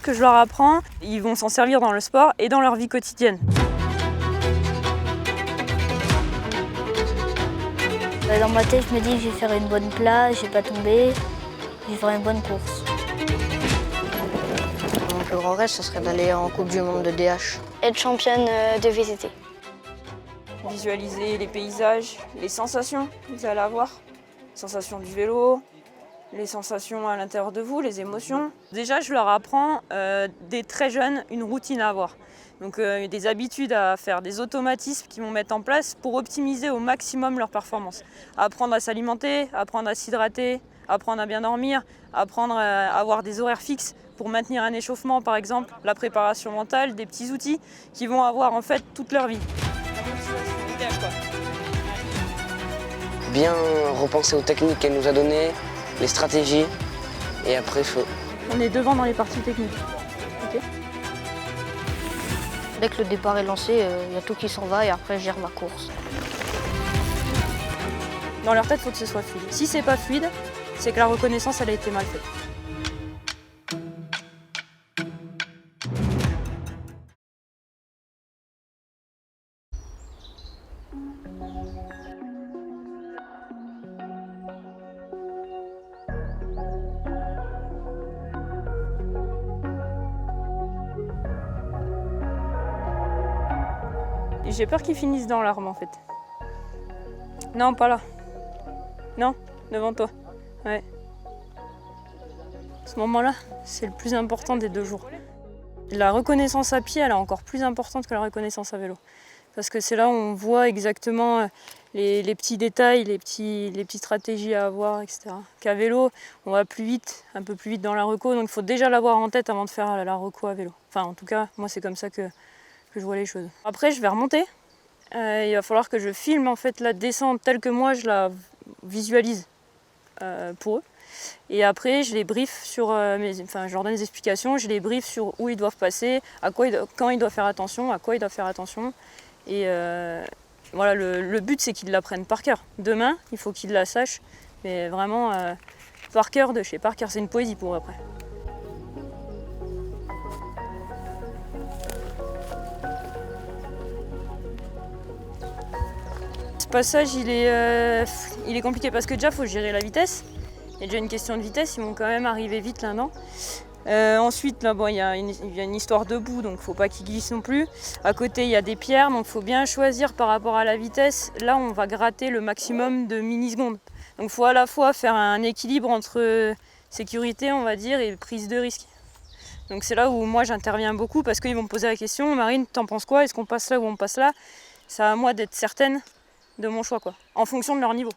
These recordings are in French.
ce que je leur apprends, ils vont s'en servir dans le sport et dans leur vie quotidienne. Dans ma tête, je me dis que je vais faire une bonne place, je vais pas tomber, je vais faire une bonne course. Mon plus grand rêve, ce serait d'aller en Coupe du Monde de DH. Être championne de VTT. Visualiser les paysages, les sensations que vous allez avoir, les sensations du vélo, les sensations à l'intérieur de vous, les émotions. Déjà, je leur apprends dès très jeunes une routine à avoir. Donc des habitudes à faire, des automatismes qu'ils vont mettre en place pour optimiser au maximum leur performance. Apprendre à s'alimenter, apprendre à s'hydrater, apprendre à bien dormir, apprendre à avoir des horaires fixes pour maintenir un échauffement par exemple, la préparation mentale, des petits outils qu'ils vont avoir en fait toute leur vie. Bien repenser aux techniques qu'elle nous a données, les stratégies, et après On est devant dans les parties techniques. Okay. Dès que le départ est lancé, il y a tout qui s'en va et après je gère ma course. Dans leur tête, il faut que ce soit fluide. Si c'est pas fluide, c'est que la reconnaissance elle a été mal faite. J'ai peur qu'ils finissent dans l'arme en fait. Non, pas là. Non, devant toi. Ouais. Ce moment-là, c'est le plus important des 2 jours. La reconnaissance à pied, elle est encore plus importante que la reconnaissance à vélo. Parce que c'est là où on voit exactement les petits détails, les petites stratégies à avoir, etc. Qu'à vélo, on va plus vite, un peu plus vite dans la reco, donc il faut déjà l'avoir en tête avant de faire la reco à vélo. Enfin, en tout cas, moi c'est comme ça que je vois les choses. Après, je vais remonter. Il va falloir que je filme en fait la descente telle que moi je la visualise pour eux. Et après, je les briefe sur, je leur donne des explications, je les briefe sur où ils doivent passer, quand ils doivent faire attention, à quoi ils doivent faire attention. Et voilà, le but c'est qu'ils l'apprennent par cœur. Demain, il faut qu'ils la sachent, mais vraiment par cœur de chez par cœur. C'est une poésie pour eux après. Ce passage, il est compliqué parce que déjà, il faut gérer la vitesse. Il y a déjà une question de vitesse, ils vont quand même arriver vite là-dedans. Ensuite, là, bon, il y a une histoire debout, donc il ne faut pas qu'ils glissent non plus. À côté, il y a des pierres, donc il faut bien choisir par rapport à la vitesse. Là, on va gratter le maximum de millisecondes. Donc il faut à la fois faire un équilibre entre sécurité, on va dire, et prise de risque. Donc c'est là où moi j'interviens beaucoup parce qu'ils vont me poser la question, Marine, t'en penses quoi? Est-ce qu'on passe là ou on passe là? C'est à moi d'être certaine de mon choix, quoi, en fonction de leur niveau.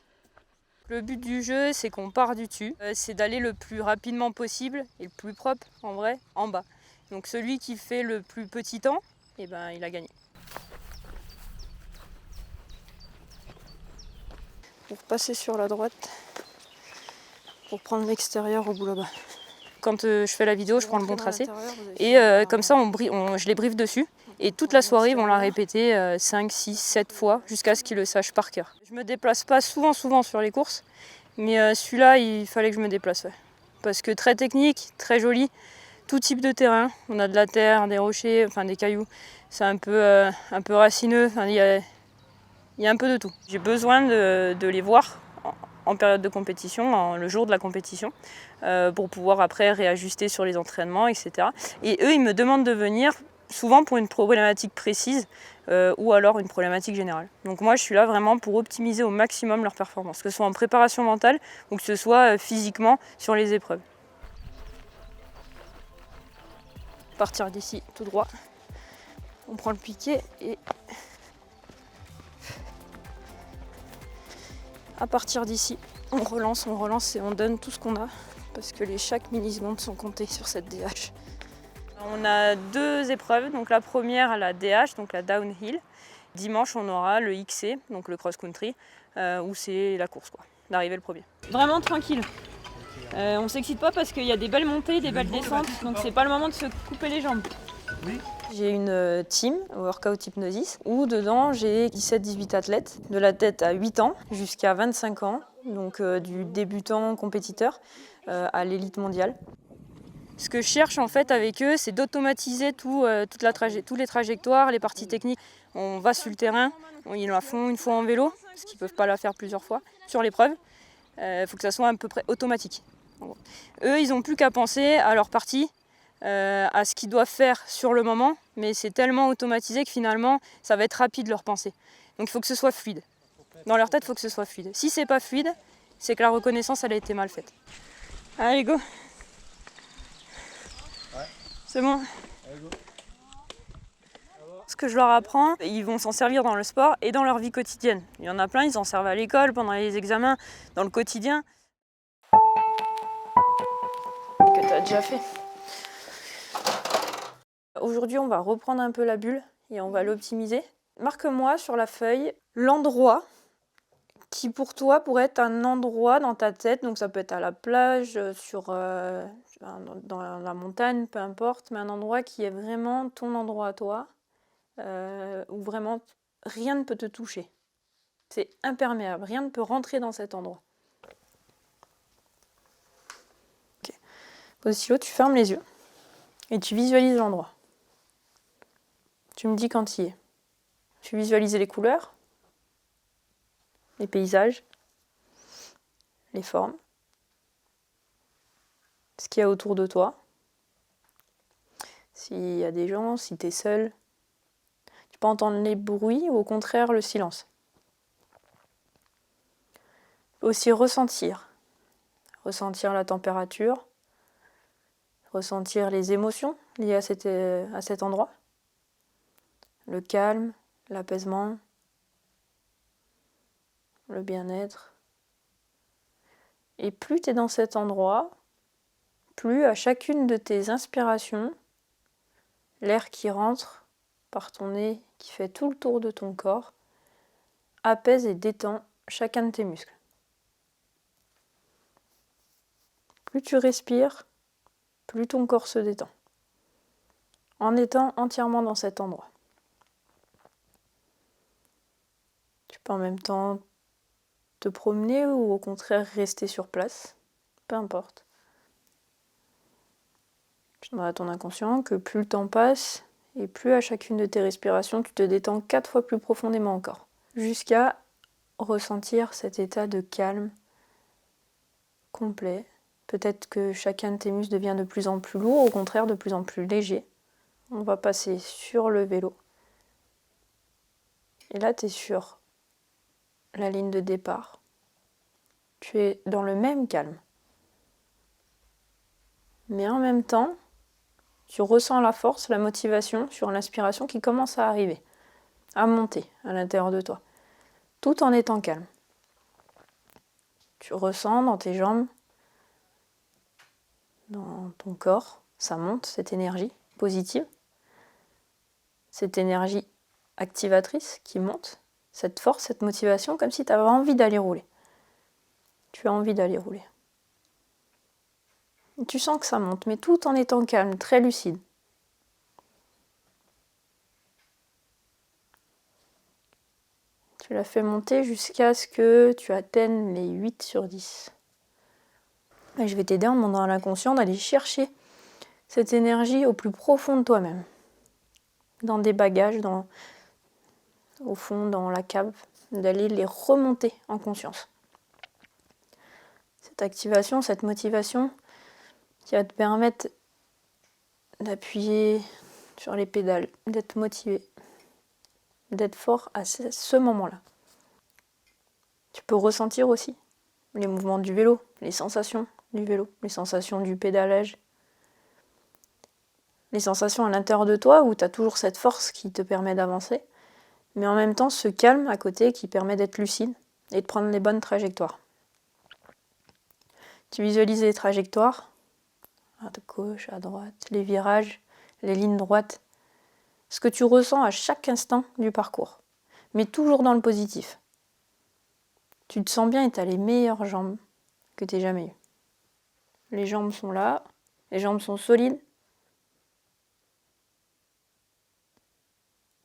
Le but du jeu, c'est qu'on part du dessus, c'est d'aller le plus rapidement possible et le plus propre, en vrai, en bas. Donc celui qui fait le plus petit temps, eh ben, il a gagné. Pour passer sur la droite, pour prendre l'extérieur au bout là-bas. Quand je fais la vidéo, je prends le bon tracé et comme ça, je les briefe dessus. Et toute la soirée, ils vont la répéter 5, 6, 7 fois jusqu'à ce qu'ils le sachent par cœur. Je ne me déplace pas souvent sur les courses, mais celui-là, il fallait que je me déplace. Ouais. Parce que très technique, très joli, tout type de terrain. On a de la terre, des rochers, enfin des cailloux. C'est un peu racineux, enfin, il y a un peu de tout. J'ai besoin de les voir en période de compétition, le jour de la compétition, pour pouvoir après réajuster sur les entraînements, etc. Et eux, ils me demandent de venir souvent pour une problématique précise ou alors une problématique générale. Donc moi, je suis là vraiment pour optimiser au maximum leur performance, que ce soit en préparation mentale ou que ce soit physiquement sur les épreuves. Partir d'ici tout droit, on prend le piquet et à partir d'ici, on relance et on donne tout ce qu'on a parce que chaque milliseconde sont comptées sur cette DH. On a 2 épreuves, donc la première la DH, donc la downhill. Dimanche on aura le XC, donc le cross-country, où c'est la course, quoi, d'arriver le premier. Vraiment tranquille. On s'excite pas parce qu'il y a des belles montées, des belles descentes, donc c'est pas le moment de se couper les jambes. Oui. J'ai une team, Workout Hypnosis, où dedans j'ai 17-18 athlètes, de la tête à 8 ans jusqu'à 25 ans, donc du débutant compétiteur à l'élite mondiale. Ce que je cherche en fait avec eux, c'est d'automatiser toutes les trajectoires, les parties techniques. On va sur le terrain, ils la font une fois en vélo, parce qu'ils ne peuvent pas la faire plusieurs fois sur l'épreuve. Il faut que ça soit à peu près automatique. Eux, ils n'ont plus qu'à penser à leur partie, à ce qu'ils doivent faire sur le moment, mais c'est tellement automatisé que finalement, ça va être rapide leur pensée. Donc il faut que ce soit fluide. Dans leur tête, il faut que ce soit fluide. Si c'est pas fluide, c'est que la reconnaissance, elle a été mal faite. Allez, go! C'est bon. Ce que je leur apprends, ils vont s'en servir dans le sport et dans leur vie quotidienne. Il y en a plein, ils s'en servent à l'école, pendant les examens, dans le quotidien. Que tu as déjà fait. Aujourd'hui, on va reprendre un peu la bulle et on va l'optimiser. Marque-moi sur la feuille l'endroit qui pour toi pourrait être un endroit dans ta tête. Donc ça peut être à la plage, dans la montagne, peu importe, mais un endroit qui est vraiment ton endroit à toi, où vraiment rien ne peut te toucher. C'est imperméable, rien ne peut rentrer dans cet endroit. Okay. Pose le stylo, tu fermes les yeux et tu visualises l'endroit. Tu me dis quand il y est. Tu visualises les couleurs, les paysages, les formes, ce qu'il y a autour de toi. S'il y a des gens, si tu es seul, tu peux entendre les bruits ou au contraire le silence. Tu peux aussi ressentir la température, ressentir les émotions liées à cet endroit, le calme, l'apaisement, le bien-être. Et plus tu es dans cet endroit, plus à chacune de tes inspirations, l'air qui rentre par ton nez, qui fait tout le tour de ton corps, apaise et détend chacun de tes muscles. Plus tu respires, plus ton corps se détend, en étant entièrement dans cet endroit. Tu peux en même temps te promener ou au contraire rester sur place, peu importe. Tu demandes à ton inconscient que plus le temps passe et plus à chacune de tes respirations tu te détends 4 fois plus profondément encore, jusqu'à ressentir cet état de calme complet. Peut-être que chacun de tes muscles devient de plus en plus lourd, au contraire de plus en plus léger. On va passer sur le vélo. Et là, tu es sur la ligne de départ. Tu es dans le même calme. Mais en même temps, tu ressens la force, la motivation sur l'inspiration qui commence à arriver, à monter à l'intérieur de toi, tout en étant calme. Tu ressens dans tes jambes, dans ton corps, ça monte, cette énergie positive, cette énergie activatrice qui monte, cette force, cette motivation, comme si tu avais envie d'aller rouler. Tu as envie d'aller rouler. Et tu sens que ça monte, mais tout en étant calme, très lucide. Tu l'as fait monter jusqu'à ce que tu atteignes les 8 sur 10. Et je vais t'aider en demandant à l'inconscient d'aller chercher cette énergie au plus profond de toi-même. Dans des bagages, au fond, dans la cave, d'aller les remonter en conscience. Cette activation, cette motivation qui va te permettre d'appuyer sur les pédales, d'être motivé, d'être fort à ce moment-là. Tu peux ressentir aussi les mouvements du vélo, les sensations du vélo, les sensations du pédalage, les sensations à l'intérieur de toi où tu as toujours cette force qui te permet d'avancer, mais en même temps ce calme à côté qui permet d'être lucide et de prendre les bonnes trajectoires. Tu visualises les trajectoires, à gauche, à droite, les virages, les lignes droites, ce que tu ressens à chaque instant du parcours, mais toujours dans le positif. Tu te sens bien et tu as les meilleures jambes que tu aies jamais eues. Les jambes sont là, les jambes sont solides.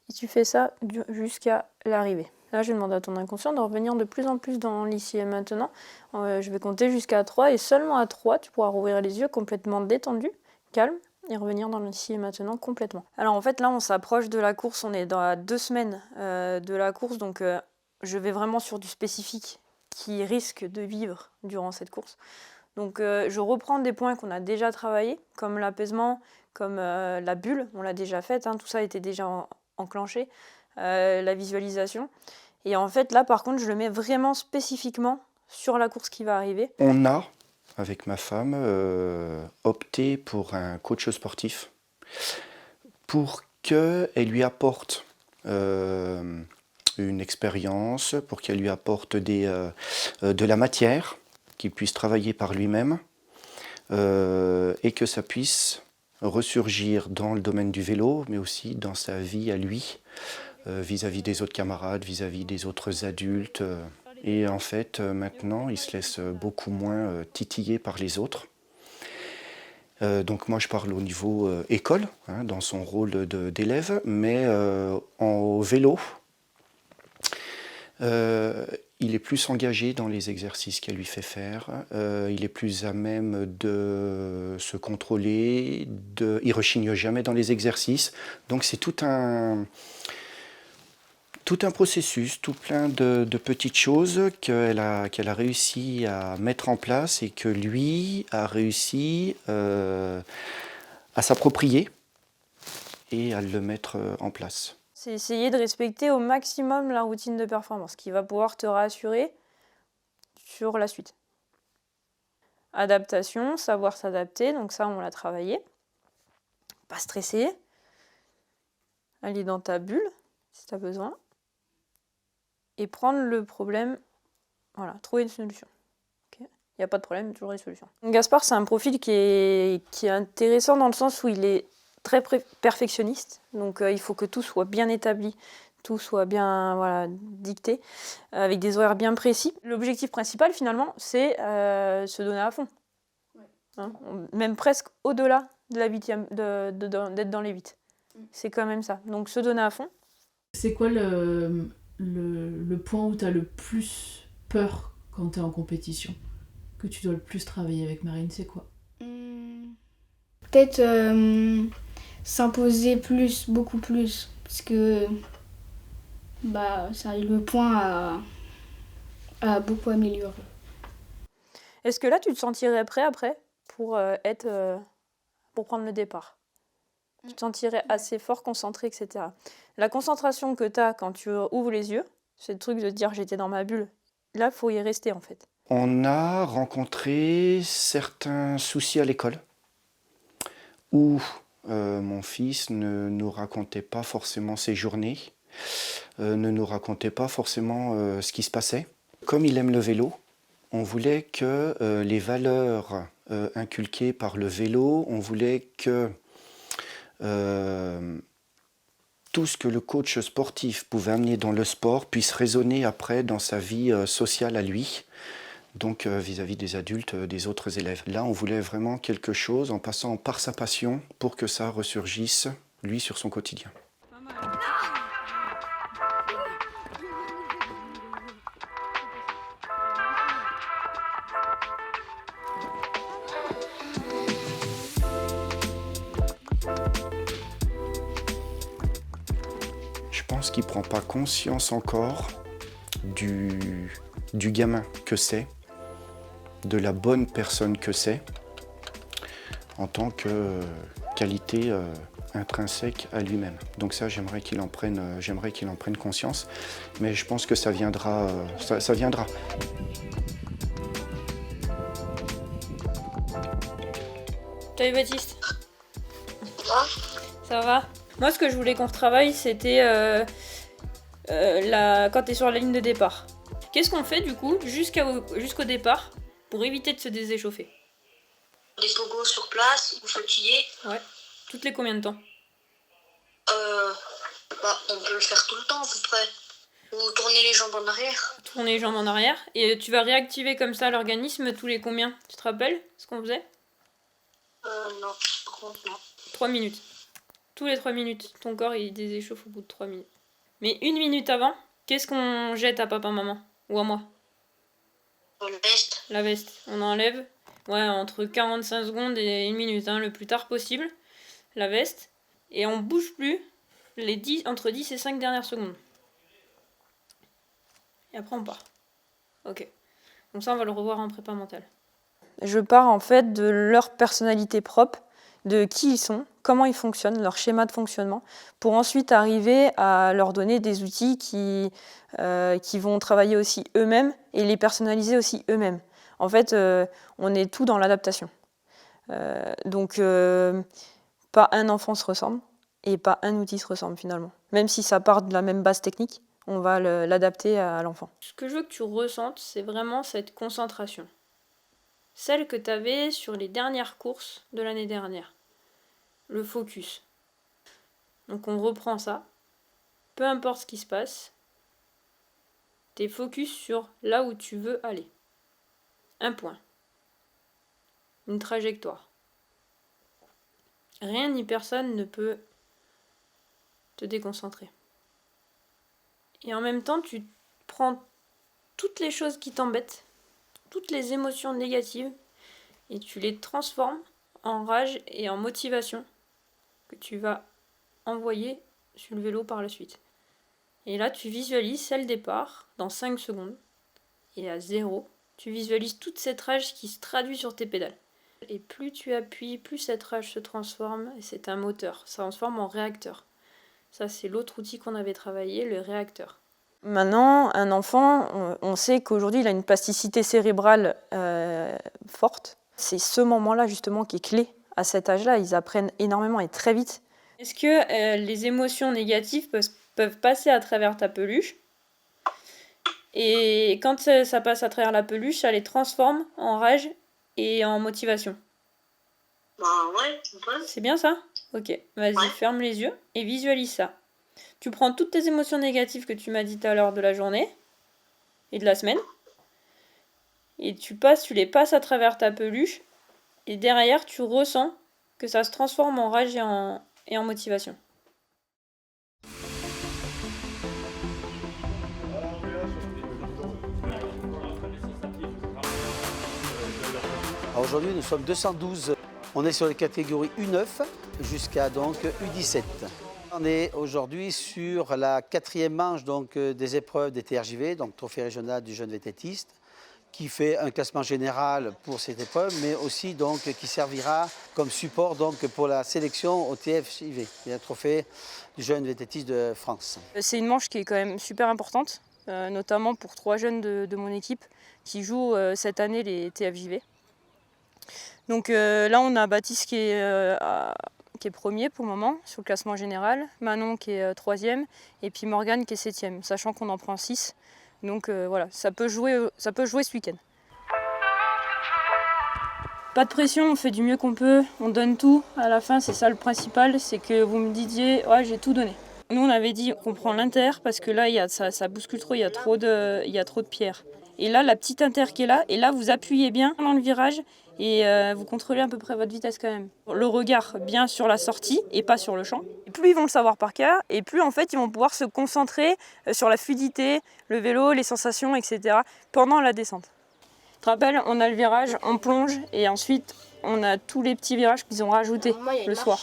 Et tu fais ça jusqu'à l'arrivée. Là, je demande à ton inconscient de revenir de plus en plus dans l'ici et maintenant. Je vais compter jusqu'à 3 et seulement à 3, tu pourras rouvrir les yeux complètement détendus, calme et revenir dans le ici et maintenant complètement. Alors en fait là on s'approche de la course, on est dans 2 semaines de la course, donc je vais vraiment sur du spécifique qui risque de vivre durant cette course. Donc je reprends des points qu'on a déjà travaillés, comme l'apaisement, comme la bulle, on l'a déjà faite, hein, tout ça était déjà enclenché, la visualisation. Et en fait là par contre je le mets vraiment spécifiquement sur la course qui va arriver. On a, avec ma femme, opté pour un coach sportif pour qu'elle lui apporte une expérience, pour qu'elle lui apporte de la matière, qu'il puisse travailler par lui-même et que ça puisse ressurgir dans le domaine du vélo, mais aussi dans sa vie à lui, vis-à-vis des autres camarades, vis-à-vis des autres adultes. Et en fait, maintenant, il se laisse beaucoup moins titiller par les autres. Donc moi, je parle au niveau école, hein, dans son rôle d'élève, mais au vélo, il est plus engagé dans les exercices qu'elle lui fait faire, il est plus à même de se contrôler, il rechigne jamais dans les exercices. Donc c'est tout un processus, tout plein de petites choses qu'elle a réussi à mettre en place et que lui a réussi à s'approprier et à le mettre en place. C'est essayer de respecter au maximum la routine de performance qui va pouvoir te rassurer sur la suite. Adaptation, savoir s'adapter, donc ça on l'a travaillé. Pas stresser. Aller dans ta bulle si tu as besoin. Et prendre le problème, voilà, trouver une solution. Il n'y a pas de problème, toujours des solutions. Gaspard, c'est un profil qui est intéressant dans le sens où il est très perfectionniste, donc il faut que tout soit bien établi, tout soit bien dicté, avec des horaires bien précis. L'objectif principal, finalement, c'est se donner à fond. Ouais. Hein, même presque au-delà de la 8e, d'être dans les 8. C'est quand même ça. Donc se donner à fond. C'est quoi le point où tu as le plus peur quand tu es en compétition? Que tu dois le plus travailler avec Marine, c'est quoi? Peut-être s'imposer plus, beaucoup plus, parce que ça, le point a beaucoup amélioré. Est-ce que là, tu te sentirais prêt après pour prendre le départ? Tu te sentirais assez fort, concentré, etc. La concentration que tu as quand tu ouvres les yeux, c'est le truc de te dire j'étais dans ma bulle. Là, il faut y rester en fait. On a rencontré certains soucis à l'école où mon fils ne nous racontait pas forcément ses journées, ne nous racontait pas forcément ce qui se passait. Comme il aime le vélo, on voulait que les valeurs inculquées par le vélo, on voulait que tout ce que le coach sportif pouvait amener dans le sport puisse résonner après dans sa vie sociale à lui, donc vis-à-vis des adultes, des autres élèves. Là, on voulait vraiment quelque chose en passant par sa passion pour que ça ressurgisse, lui, sur son quotidien. Je pense qu'il ne prend pas conscience encore du gamin que c'est, de la bonne personne que c'est, en tant que qualité intrinsèque à lui-même. Donc ça, j'aimerais qu'il en prenne conscience, mais je pense que ça viendra. Ça viendra. Salut Baptiste. Ça va? Moi, ce que je voulais qu'on travaille, c'était quand tu es sur la ligne de départ. Qu'est-ce qu'on fait du coup jusqu'au départ pour éviter de se déséchauffer? Des pogos sur place ou sautiller. Ouais. Toutes les combien de temps? On peut le faire tout le temps à peu près. Ou tourner les jambes en arrière. Tourner les jambes en arrière. Et tu vas réactiver comme ça l'organisme tous les combien? Tu te rappelles ce qu'on faisait? Non, par contre non. 3 minutes. Tous les 3 minutes. Ton corps il déséchauffe au bout de 3 minutes. Mais 1 minute avant, qu'est-ce qu'on jette à papa, maman? Ou à moi? La veste. La veste. On enlève. Ouais, entre 45 secondes et 1 minute, hein, le plus tard possible, la veste. Et on bouge plus entre 10 et 5 dernières secondes. Et après on part. Ok. Donc ça on va le revoir en prépa mentale. Je pars en fait de leur personnalité propre, de qui ils sont, comment ils fonctionnent, leur schéma de fonctionnement, pour ensuite arriver à leur donner des outils qui vont travailler aussi eux-mêmes et les personnaliser aussi eux-mêmes. En fait, on est tout dans l'adaptation. Donc, pas un enfant se ressemble et pas un outil se ressemble finalement. Même si ça part de la même base technique, on va l'adapter à l'enfant. Ce que je veux que tu ressentes, c'est vraiment cette concentration. Celle que tu avais sur les dernières courses de l'année dernière. Le focus. Donc on reprend ça. Peu importe ce qui se passe, t'es focus sur là où tu veux aller. Un point. Une trajectoire. Rien ni personne ne peut te déconcentrer. Et en même temps, tu prends toutes les choses qui t'embêtent, toutes les émotions négatives, et tu les transformes en rage et en motivation que tu vas envoyer sur le vélo par la suite. Et là, tu visualises celle départ dans 5 secondes. Et à 0, tu visualises toute cette rage qui se traduit sur tes pédales. Et plus tu appuies, plus cette rage se transforme, et c'est un moteur, ça transforme en réacteur. Ça, c'est l'autre outil qu'on avait travaillé, le réacteur. Maintenant, un enfant, on sait qu'aujourd'hui, il a une plasticité cérébrale forte. C'est ce moment-là, justement, qui est clé. À cet âge-là, ils apprennent énormément et très vite. Est-ce que les émotions négatives peuvent passer à travers ta peluche? Et quand ça passe à travers la peluche, ça les transforme en rage et en motivation. Bah ouais, on peut. C'est bien ça? Ok, vas-y, Ouais. ferme les yeux et visualise ça. Tu prends toutes tes émotions négatives que tu m'as dit tout à l'heure de la journée et de la semaine, et tu les passes à travers ta peluche, et derrière tu ressens que ça se transforme en rage et en motivation. Aujourd'hui, nous sommes 212. On est sur les catégories U9 jusqu'à donc U17. On est aujourd'hui sur la 4e manche donc, des épreuves des TRJV, donc Trophée régional du jeune vététiste, qui fait un classement général pour cette épreuve, mais aussi donc, qui servira comme support donc, pour la sélection au TFJV, qui est un trophée du jeune vététiste de France. C'est une manche qui est quand même super importante, notamment pour 3 jeunes de mon équipe qui jouent cette année les TFJV. Donc là, on a Baptiste qui est premier pour le moment sur le classement général, Manon qui est 3e et puis Morgane qui est 7e, sachant qu'on en prend 6. Donc voilà, ça peut jouer ce week-end. Pas de pression, on fait du mieux qu'on peut, on donne tout. À la fin, c'est ça le principal, c'est que vous me disiez « ouais, j'ai tout donné ». Nous, on avait dit qu'on prend l'inter parce que là, ça bouscule trop, il y a trop de pierres. Et là, la petite inter qui est là, et là, vous appuyez bien dans le virage et vous contrôlez à peu près votre vitesse quand même. Le regard bien sur la sortie et pas sur le champ. Et plus ils vont le savoir par cœur, et plus en fait, ils vont pouvoir se concentrer sur la fluidité, le vélo, les sensations, etc. pendant la descente. Tu te rappelles, on a le virage, on plonge, et ensuite, on a tous les petits virages qu'ils ont rajoutés le soir.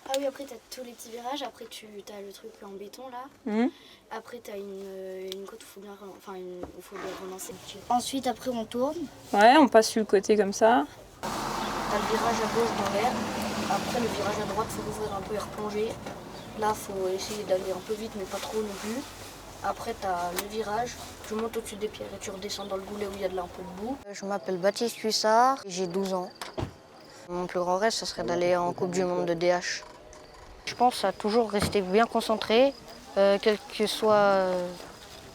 Ah oui, après t'as tous les petits virages, après t'as le truc en béton là. Après t'as une côte où il faut bien relancer. Ensuite après on tourne. Ouais, on passe sur le côté comme ça. T'as le virage à gauche dans l'air. Après le virage à droite, faut l'ouvrir un peu et replonger. Là faut essayer d'aller un peu vite mais pas trop non plus. Après t'as le virage, tu montes au-dessus des pierres et tu redescends dans le goulet où il y a un peu de boue. Je m'appelle Baptiste Huissard, j'ai 12 ans. Mon plus grand rêve, ce serait d'aller en Coupe du Monde de DH. Je pense à toujours rester bien concentré, quelles que soient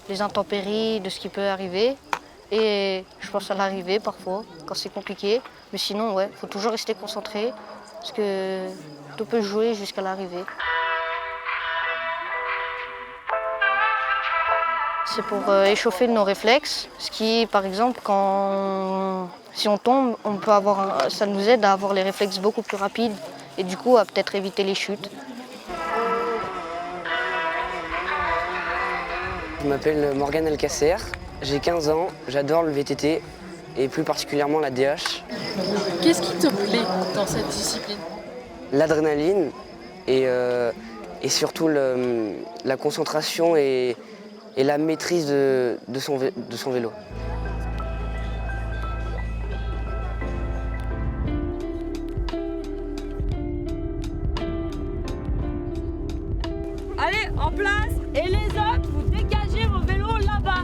les intempéries de ce qui peut arriver. Et je pense à l'arrivée parfois, quand c'est compliqué. Mais sinon, ouais, il faut toujours rester concentré, parce que tout peut jouer jusqu'à l'arrivée. C'est pour échauffer nos réflexes, ce qui, par exemple, si on tombe, ça nous aide à avoir les réflexes beaucoup plus rapides et du coup à peut-être éviter les chutes. Je m'appelle Morgane Alcacer, j'ai 15 ans, j'adore le VTT et plus particulièrement la DH. Qu'est-ce qui te plaît dans cette discipline? L'adrénaline et surtout la concentration et la maîtrise de son vélo. Allez, en place, et les autres, vous dégagez vos vélos là-bas.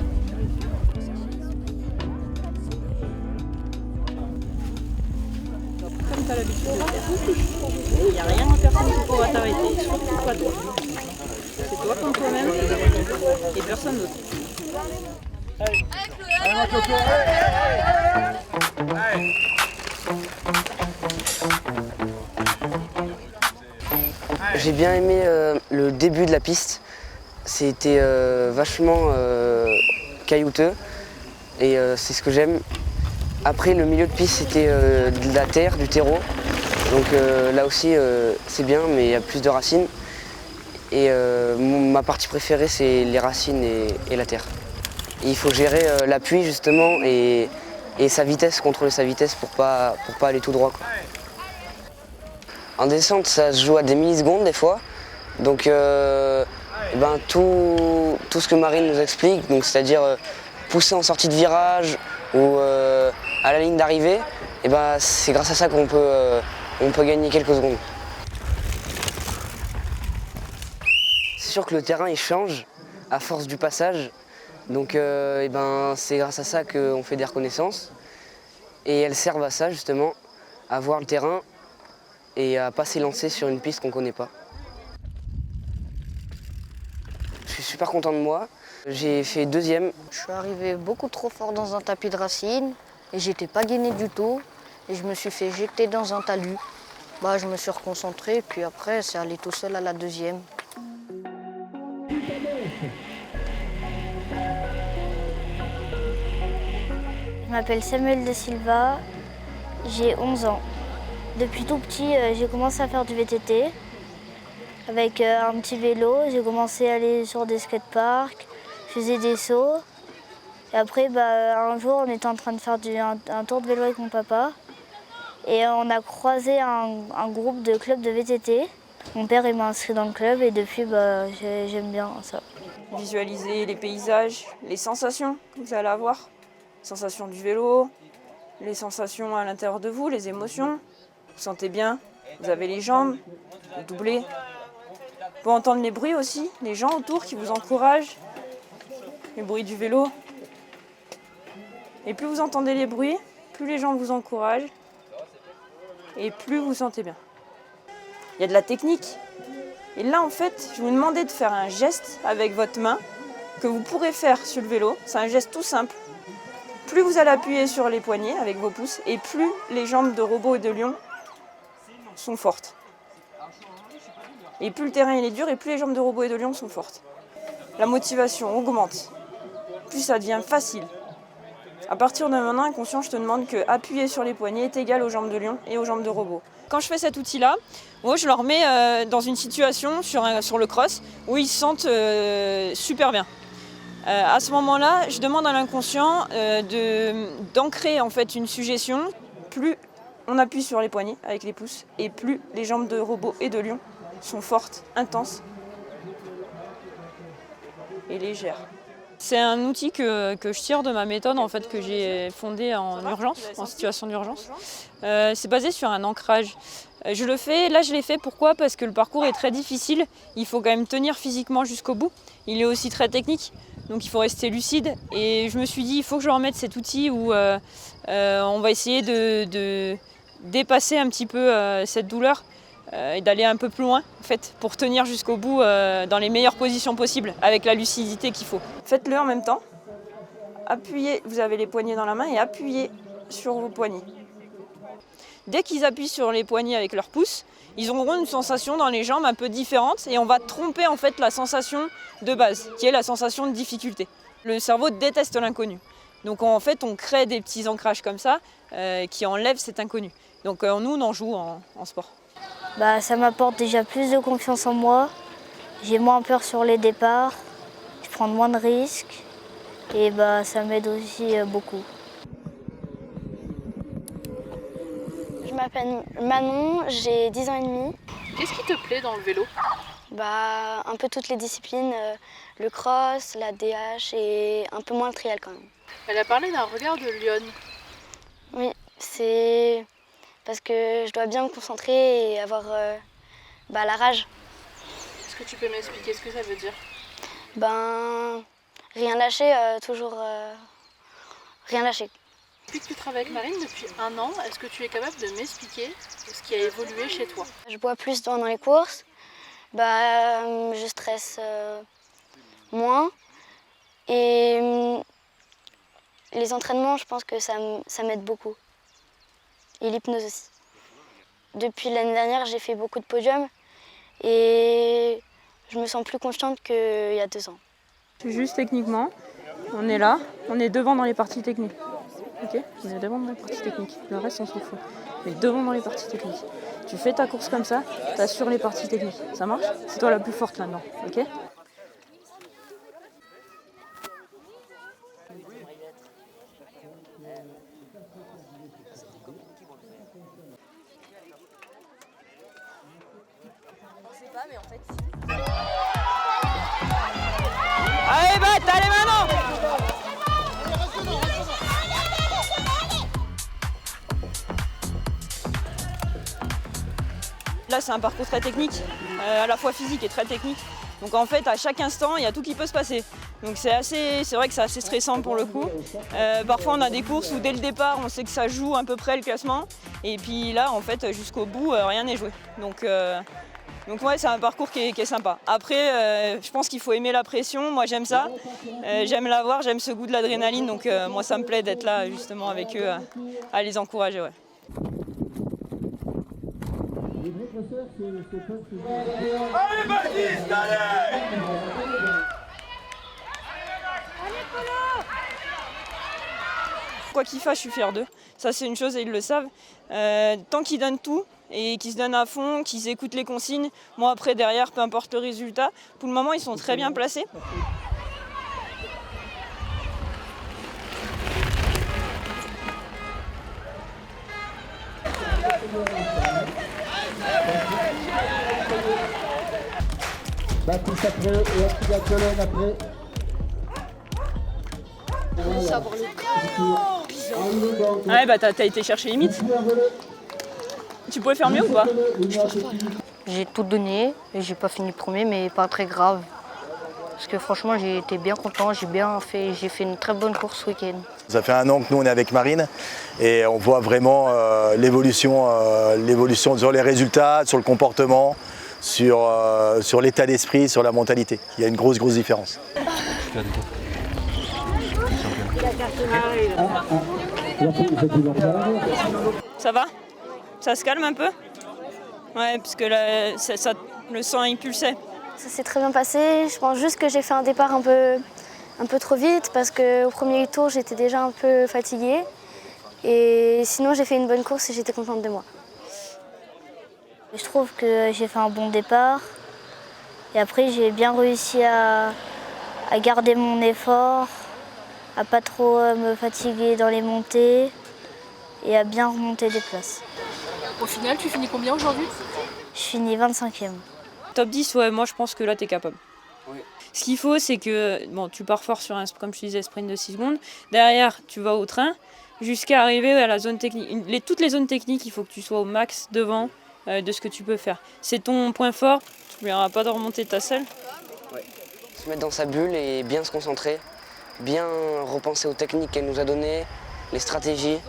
Comme tu as l'habitude de faire, il n'y a rien en personne qui pourra t'arrêter, surtout pas toi. C'est toi contre toi-même et personne d'autre. J'ai bien aimé le début de la piste. C'était vachement caillouteux et c'est ce que j'aime. Après, le milieu de piste, c'était de la terre, du terreau. Donc là aussi, c'est bien, mais il y a plus de racines. Et ma partie préférée, c'est les racines et la terre. Et il faut gérer l'appui, justement, et sa vitesse, contrôler sa vitesse pour pas aller tout droit, quoi. En descente, ça se joue à des millisecondes des fois. Donc tout ce que Marine nous explique, donc c'est-à-dire pousser en sortie de virage ou à la ligne d'arrivée, c'est grâce à ça qu'on peut gagner quelques secondes. C'est sûr que le terrain il change à force du passage. Donc c'est grâce à ça qu'on fait des reconnaissances. Et elles servent à ça justement, à voir le terrain et à pas s'élancer sur une piste qu'on ne connaît pas. Je suis super content de moi. J'ai fait 2e. Je suis arrivé beaucoup trop fort dans un tapis de racines et j'étais pas gainé du tout. Et je me suis fait jeter dans un talus. Je me suis reconcentré, puis après, c'est allé tout seul à la 2e. Je m'appelle Samuel de Silva, j'ai 11 ans. Depuis tout petit, j'ai commencé à faire du VTT. Avec un petit vélo, j'ai commencé à aller sur des skateparks, je faisais des sauts. Et après, un jour, on était en train de faire un tour de vélo avec mon papa. Et on a croisé un groupe de club de VTT. Mon père m'a inscrit dans le club et depuis, j'aime bien ça. Visualiser les paysages, les sensations que vous allez avoir. Les sensations du vélo, les sensations à l'intérieur de vous, les émotions. Vous sentez bien, vous avez les jambes, vous doublez. Vous pouvez entendre les bruits aussi, les gens autour qui vous encouragent, les bruits du vélo. Et plus vous entendez les bruits, plus les gens vous encouragent et plus vous sentez bien. Il y a de la technique. Et là, en fait, je vous demandais de faire un geste avec votre main que vous pourrez faire sur le vélo. C'est un geste tout simple. Plus vous allez appuyer sur les poignets avec vos pouces et plus les jambes de robot et de lion sont fortes. Et plus le terrain il est dur et plus les jambes de robot et de lion sont fortes. La motivation augmente. Plus ça devient facile. À partir de maintenant, inconscient, je te demande que appuyer sur les poignets est égal aux jambes de lion et aux jambes de robot. Quand je fais cet outil-là, moi je leur mets dans une situation sur le cross où ils se sentent super bien. À ce moment-là, je demande à l'inconscient d'ancrer en fait une suggestion. Plus on appuie sur les poignets avec les pouces et plus les jambes de robot et de lion sont fortes, intenses et légères. C'est un outil que je tire de ma méthode en fait, que j'ai fondée en urgence, en situation d'urgence. C'est basé sur un ancrage. Je l'ai fait, pourquoi? Parce que le parcours est très difficile, il faut quand même tenir physiquement jusqu'au bout. Il est aussi très technique, donc il faut rester lucide. Et je me suis dit, il faut que je leur mette cet outil où on va essayer de dépasser un petit peu cette douleur et d'aller un peu plus loin en fait, pour tenir jusqu'au bout dans les meilleures positions possibles, avec la lucidité qu'il faut. Faites-le en même temps. Appuyez, vous avez les poignets dans la main et appuyez sur vos poignets. Dès qu'ils appuient sur les poignets avec leurs pouces, ils auront une sensation dans les jambes un peu différente et on va tromper en fait la sensation de base, qui est la sensation de difficulté. Le cerveau déteste l'inconnu. Donc en fait, on crée des petits ancrages comme ça qui enlèvent cet inconnu. Donc nous, on en joue en sport. Ça m'apporte déjà plus de confiance en moi. J'ai moins peur sur les départs, je prends moins de risques et ça m'aide aussi beaucoup. m'appelle Manon, j'ai 10 ans et demi. Qu'est-ce qui te plaît dans le vélo? Un peu toutes les disciplines, le cross, la DH et un peu moins le trial quand même. Elle a parlé d'un regard de lionne. Oui, c'est parce que je dois bien me concentrer et avoir la rage. Est-ce que tu peux m'expliquer ce que ça veut dire? Rien lâcher, toujours rien lâcher. Depuis que tu travailles avec Marine depuis 1 an, est-ce que tu es capable de m'expliquer ce qui a évolué chez toi? Je bois plus dans les courses, je stresse moins et les entraînements, je pense que ça m'aide beaucoup. Et l'hypnose aussi. Depuis l'année dernière, j'ai fait beaucoup de podiums et je me sens plus confiante qu'il y a 2 ans. Juste techniquement, on est là, on est devant dans les parties techniques. Ok, on est devant dans les parties techniques. Le reste, on s'en fout. Mais devant dans les parties techniques. Tu fais ta course comme ça, t'assures les parties techniques. Ça marche? C'est toi la plus forte là-dedans. Ok? Allez, batte, allez maintenant! Là, c'est un parcours très technique, à la fois physique et très technique. Donc en fait, à chaque instant, il y a tout qui peut se passer. Donc c'est vrai que c'est assez stressant pour le coup. Parfois, on a des courses où dès le départ, on sait que ça joue à peu près le classement. Et puis là, en fait, jusqu'au bout, rien n'est joué. Donc ouais, c'est un parcours qui est sympa. Après, je pense qu'il faut aimer la pression. Moi, j'aime ça. J'aime la voir, j'aime ce goût de l'adrénaline. Donc moi, ça me plaît d'être là justement avec eux, à les encourager. Ouais. Allez Baptiste, allez! Quoi qu'il fasse, je suis fière d'eux. Ça, c'est une chose et ils le savent. Tant qu'ils donnent tout et qu'ils se donnent à fond, qu'ils écoutent les consignes, moi après, derrière, peu importe le résultat, pour le moment, ils sont très bien placés. Baptiste après et ensuite la colonne après. Ouais, t'as été chercher limite. Tu pouvais faire mieux ou pas? J'ai tout donné et j'ai pas fini premier, mais pas très grave. Parce que franchement, j'ai été bien content, j'ai fait une très bonne course ce week-end. Ça fait 1 an que nous on est avec Marine et on voit vraiment l'évolution sur les résultats, sur le comportement, sur l'état d'esprit, sur la mentalité. Il y a une grosse différence. Ça va? Ça se calme un peu? Ouais, parce que là, le sang il pulsait. Ça s'est très bien passé. Je pense juste que j'ai fait un départ un peu trop vite parce qu'au premier tour, j'étais déjà un peu fatiguée. Et sinon, j'ai fait une bonne course et j'étais contente de moi. Je trouve que j'ai fait un bon départ. Et après, j'ai bien réussi à garder mon effort, à pas trop me fatiguer dans les montées et à bien remonter des places. Au final, tu finis combien aujourd'hui? Je finis 25e. Top 10, ouais, moi je pense que là t'es capable. Oui. Ce qu'il faut, c'est que tu pars fort sur un, comme je disais, sprint de 6 secondes. Derrière, tu vas au train jusqu'à arriver à la zone technique. Toutes les zones techniques, il faut que tu sois au max devant de ce que tu peux faire. C'est ton point fort. Tu n'oublieras pas de remonter ta selle. Ouais. Se mettre dans sa bulle et bien se concentrer, bien repenser aux techniques qu'elle nous a données, les stratégies,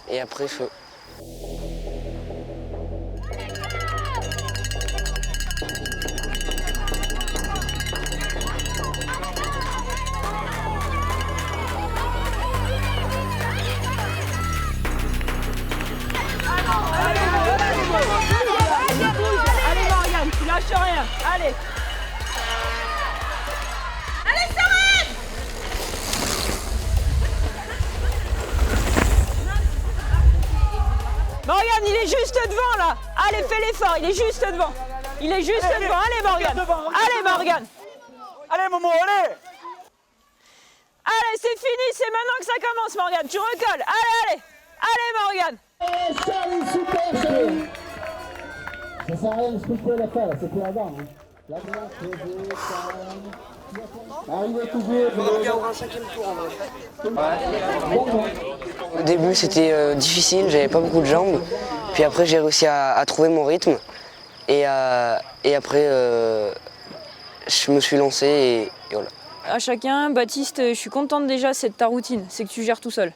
et après feu. Allez Morgane, tu lâches rien, allez! Allez Sarah! Morgane, il est juste devant là! Allez, fais l'effort, il est juste devant! Il est juste devant, allez Morgane! Allez Morgane! Allez Momo, allez! Allez, c'est fini, c'est maintenant que ça commence Morgane, tu recolles! Allez, allez! Allez Morgane! Charlie, super Charlie. Ça sert à rien de se couper la faire, c'était avant. Hein. La droite, arrivez toujours. On va avoir un 5e tour en vrai. Au début c'était difficile, j'avais pas beaucoup de jambes. Puis après j'ai réussi à trouver mon rythme. Et après je me suis lancé et voilà. À chacun, Baptiste, je suis contente déjà, c'est ta routine, c'est que tu gères tout seul.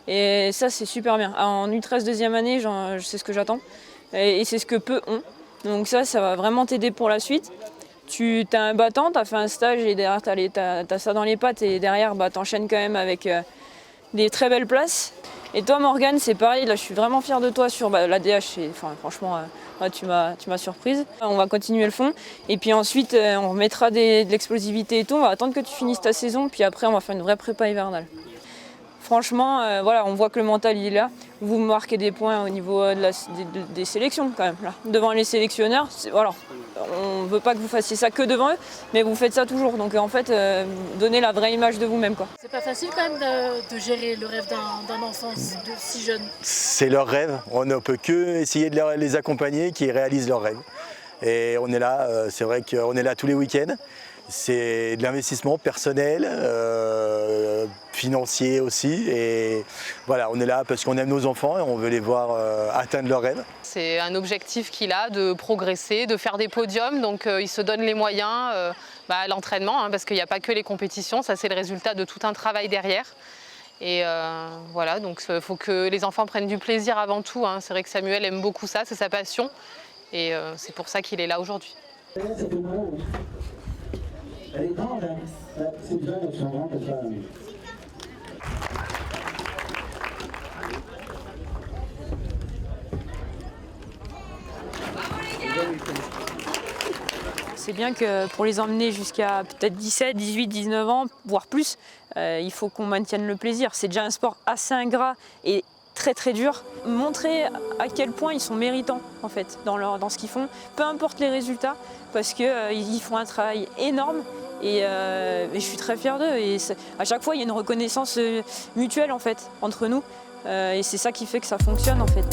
Et ça c'est super bien. En U13 deuxième année, je sais ce que j'attends. Et c'est ce que peu ont. Donc ça va vraiment t'aider pour la suite. Tu as un battant, tu as fait un stage et derrière tu as ça dans les pattes et derrière tu enchaînes quand même avec des très belles places. Et toi Morgane, c'est pareil, là je suis vraiment fière de toi sur la DH, franchement tu m'as surprise. On va continuer le fond et puis ensuite on remettra de l'explosivité et tout, on va attendre que tu finisses ta saison puis après on va faire une vraie prépa hivernale. Franchement, voilà, on voit que le mental il est là. Vous marquez des points au niveau des sélections quand même. Là. Devant les sélectionneurs, voilà, on ne veut pas que vous fassiez ça que devant eux, mais vous faites ça toujours. Donc en fait, donnez la vraie image de vous-même. C'est pas facile quand même de gérer le rêve d'un enfant de si jeune. C'est leur rêve, on ne peut que essayer de les accompagner, qu'ils réalisent leur rêve. Et on est là, c'est vrai qu'on est là tous les week-ends. C'est de l'investissement personnel, financier aussi. Et voilà, on est là parce qu'on aime nos enfants et on veut les voir atteindre leurs rêves. C'est un objectif qu'il a de progresser, de faire des podiums. Donc il se donne les moyens à l'entraînement, parce qu'il n'y a pas que les compétitions. Ça, c'est le résultat de tout un travail derrière. Et voilà, donc il faut que les enfants prennent du plaisir avant tout. C'est vrai que Samuel aime beaucoup ça, c'est sa passion. Et c'est pour ça qu'il est là aujourd'hui. Elle est grande, hein. C'est bien, elles sont grandes, ça. C'est bien que pour les emmener jusqu'à peut-être 17, 18, 19 ans, voire plus, il faut qu'on maintienne le plaisir. C'est déjà un sport assez ingrat et très très dur. Montrer à quel point ils sont méritants en fait dans ce qu'ils font, peu importe les résultats, parce qu'ils font un travail énorme et je suis très fière d'eux. Et à chaque fois il y a une reconnaissance mutuelle en fait entre nous et c'est ça qui fait que ça fonctionne en fait.